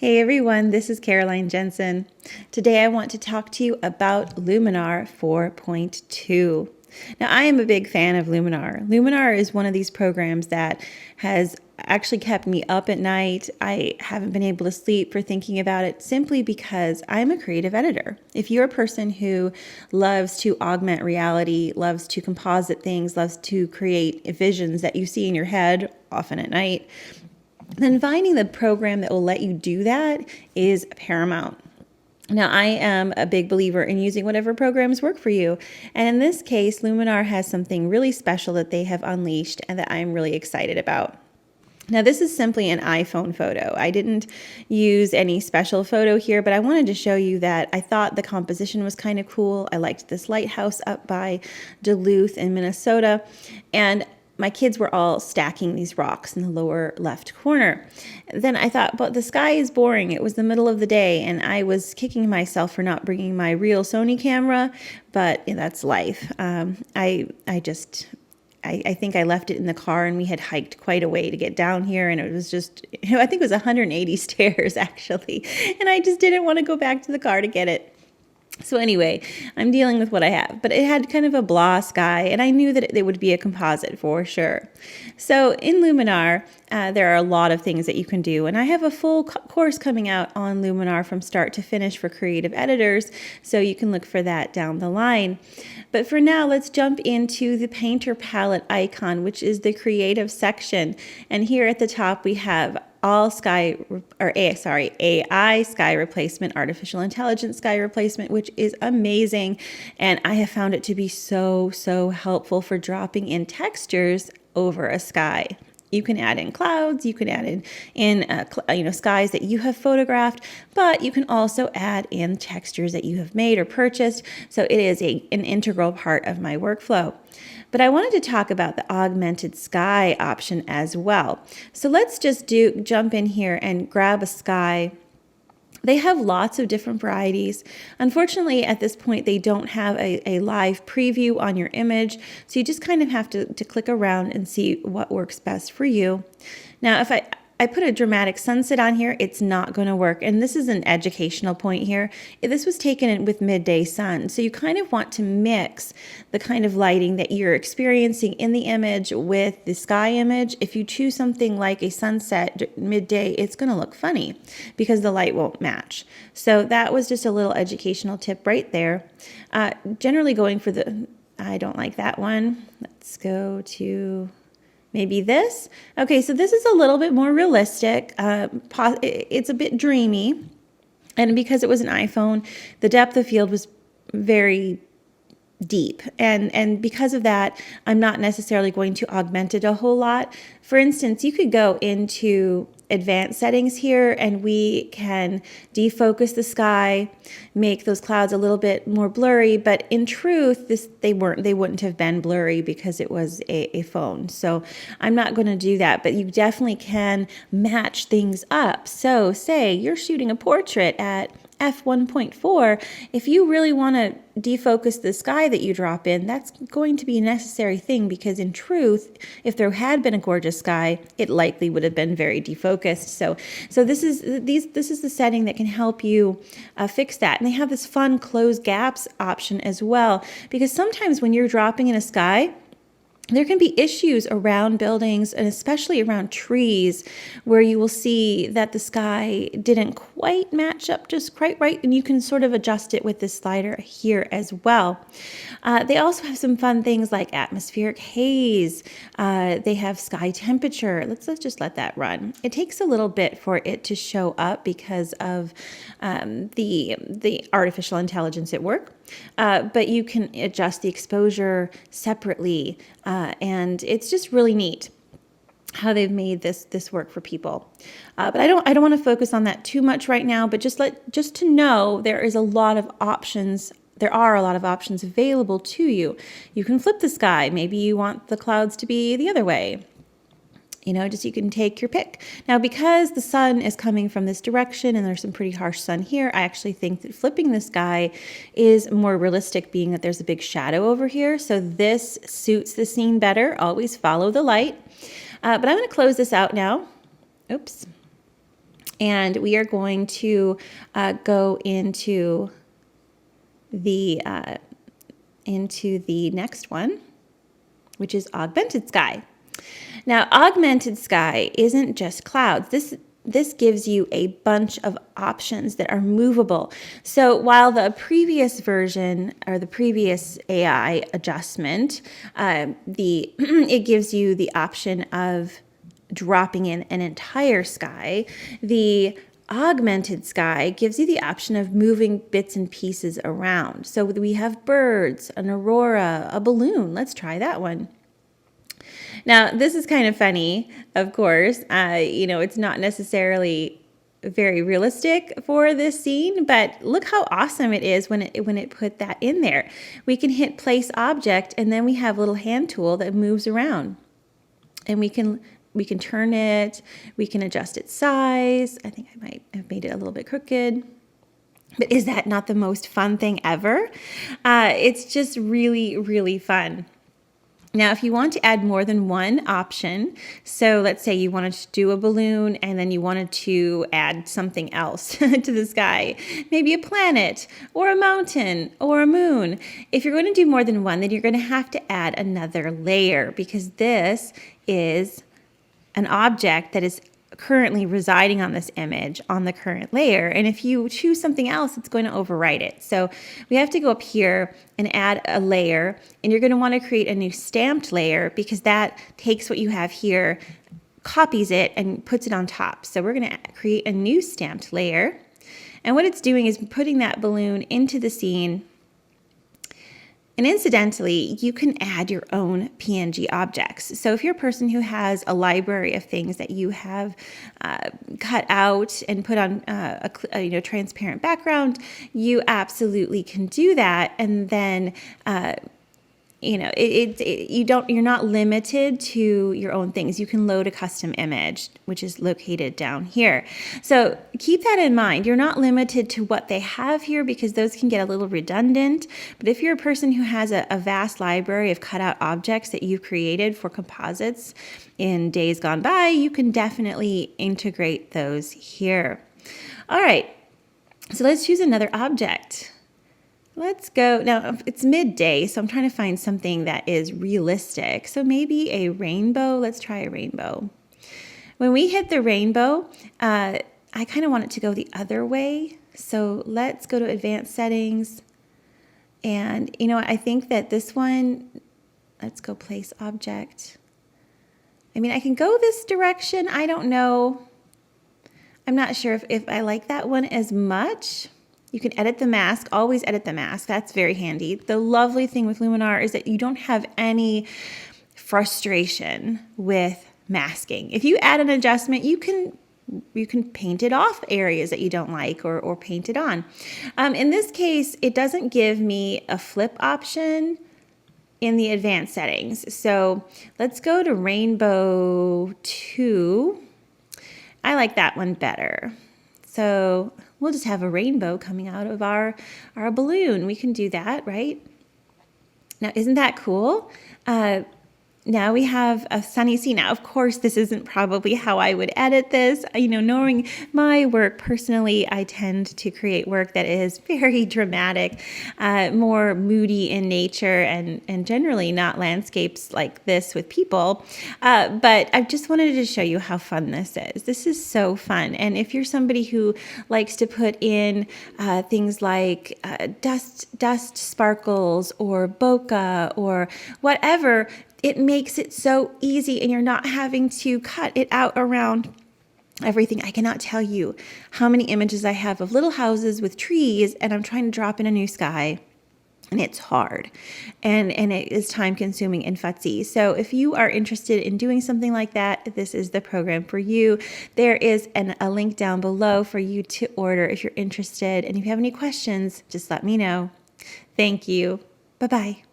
Hey everyone, this is Caroline Jensen. Today I want to talk to you about Luminar 4.2. Now I am a big fan of Luminar. Luminar is one of these programs that has actually kept me up at night. I haven't been able to sleep for thinking about it simply because I'm a creative editor. If you're a person who loves to augment reality, loves to composite things, loves to create visions that you see in your head, often at night, then finding the program that will let you do that is paramount. Now, I am a big believer in using whatever programs work for you. And in this case, Luminar has something really special that they have unleashed and that I'm really excited about. Now, this is simply an iPhone photo. I didn't use any special photo here, but I wanted to show you that I thought the composition was kind of cool. I liked this lighthouse up by Duluth in Minnesota. And my kids were all stacking these rocks in the lower left corner. Then I thought, but the sky is boring. It was the middle of the day, and I was kicking myself for not bringing my real Sony camera, but that's life. I think I left it in the car, and we had hiked quite a way to get down here, and it was just, I think it was 180 stairs actually, and I just didn't want to go back to the car to get it. So anyway, I'm dealing with what I have, but it had kind of a blah sky, and I knew that it would be a composite for sure. So in Luminar, there are a lot of things that you can do, and I have a full course coming out on Luminar from start to finish for creative editors, so you can look for that down the line. But for now, let's jump into the Painter Palette icon, which is the creative section. And here at the top, we have AI sky replacement, artificial intelligence sky replacement, which is amazing. And I have found it to be so helpful for dropping in textures over a sky. You can add in clouds, you can add in skies that you have photographed, but you can also add in textures that you have made or purchased. So it is an integral part of my workflow. But I wanted to talk about the Augmented Sky option as well. So let's just jump in here and grab a sky. They have lots of different varieties. Unfortunately, at this point, they don't have a live preview on your image, so you just kind of have to click around and see what works best for you. Now, if I put a dramatic sunset on here, it's not going to work. And this is an educational point here. This was taken with midday sun. So you kind of want to mix the kind of lighting that you're experiencing in the image with the sky image. If you choose something like a sunset midday, it's going to look funny because the light won't match. So that was just a little educational tip right there. Generally going for I don't like that one. Let's go to maybe this. Okay, so this is a little bit more realistic. It's a bit dreamy. And because it was an iPhone, the depth of field was very deep. And because of that, I'm not necessarily going to augment it a whole lot. For instance, you could go into advanced settings here and we can defocus the sky, make those clouds a little bit more blurry, but in truth, they wouldn't have been blurry because it was a phone. So I'm not going to do that, but you definitely can match things up. So say you're shooting a portrait at f1.4, if you really want to defocus the sky that you drop in, that's going to be a necessary thing because in truth, if there had been a gorgeous sky, it likely would have been very defocused. So this is the setting that can help you fix that. And they have this fun close gaps option as well, because sometimes when you're dropping in a sky, there can be issues around buildings and especially around trees where you will see that the sky didn't quite match up just quite right, and you can sort of adjust it with this slider here as well. They also have some fun things like atmospheric haze. They have sky temperature. Let's just let that run. It takes a little bit for it to show up because of the artificial intelligence at work. But you can adjust the exposure separately, and it's just really neat how they've made this work for people. But I don't want to focus on that too much right now. But just to know there is a lot of options. There are a lot of options available to you. You can flip the sky. Maybe you want the clouds to be the other way. You can take your pick. Now, because the sun is coming from this direction and there's some pretty harsh sun here, I actually think that flipping the sky is more realistic, being that there's a big shadow over here. So this suits the scene better. Always follow the light. But I'm going to close this out now. Oops. And we are going to go into the next one, which is Augmented Sky. Now, Augmented Sky isn't just clouds. This gives you a bunch of options that are movable. So while the previous version or the previous AI adjustment, it gives you the option of dropping in an entire sky, the Augmented Sky gives you the option of moving bits and pieces around. So we have birds, an aurora, a balloon. Let's try that one. Now, this is kind of funny, of course. It's not necessarily very realistic for this scene, but look how awesome it is when it put that in there. We can hit place object, and then we have a little hand tool that moves around. And we can turn it, we can adjust its size. I think I might have made it a little bit crooked. But is that not the most fun thing ever? It's just really, really fun. Now, if you want to add more than one option, so let's say you wanted to do a balloon and then you wanted to add something else to the sky, maybe a planet or a mountain or a moon. If you're going to do more than one, then you're going to have to add another layer, because this is an object that is currently residing on this image on the current layer. And if you choose something else, it's going to overwrite it. So we have to go up here and add a layer, and you're going to want to create a new stamped layer, because that takes what you have here, copies it, and puts it on top. So we're going to create a new stamped layer. And what it's doing is putting that balloon into the scene. And incidentally, you can add your own PNG objects. So if you're a person who has a library of things that you have cut out and put on a transparent background, you absolutely can do that. And then you're not limited to your own things. You can load a custom image, which is located down here. So keep that in mind. You're not limited to what they have here, because those can get a little redundant. But if you're a person who has a vast library of cutout objects that you've created for composites in days gone by, you can definitely integrate those here. All right, so let's choose another object. Let's go. Now, it's midday, so I'm trying to find something that is realistic. So maybe a rainbow. Let's try a rainbow. When we hit the rainbow, I kind of want it to go the other way. So let's go to advanced settings. And I think that this one, let's go place object. I mean, I can go this direction. I don't know. I'm not sure if I like that one as much. You can edit the mask, always edit the mask. That's very handy. The lovely thing with Luminar is that you don't have any frustration with masking. If you add an adjustment, you can paint it off areas that you don't like, or paint it on. In this case, it doesn't give me a flip option in the advanced settings. So let's go to Rainbow 2. I like that one better. So we'll just have a rainbow coming out of our balloon. We can do that, right? Now, isn't that cool? Now we have a sunny scene. Now, of course, this isn't probably how I would edit this. Knowing my work personally, I tend to create work that is very dramatic, more moody in nature, and generally not landscapes like this with people. But I just wanted to show you how fun this is. This is so fun. And if you're somebody who likes to put in things like dust sparkles or bokeh or whatever, it makes it so easy, and you're not having to cut it out around everything. I cannot tell you how many images I have of little houses with trees, and I'm trying to drop in a new sky, and it's hard, and it is time consuming and futzy. So if you are interested in doing something like that, this is the program for you. There is a link down below for you to order if you're interested. And if you have any questions, just let me know. Thank you. Bye-bye.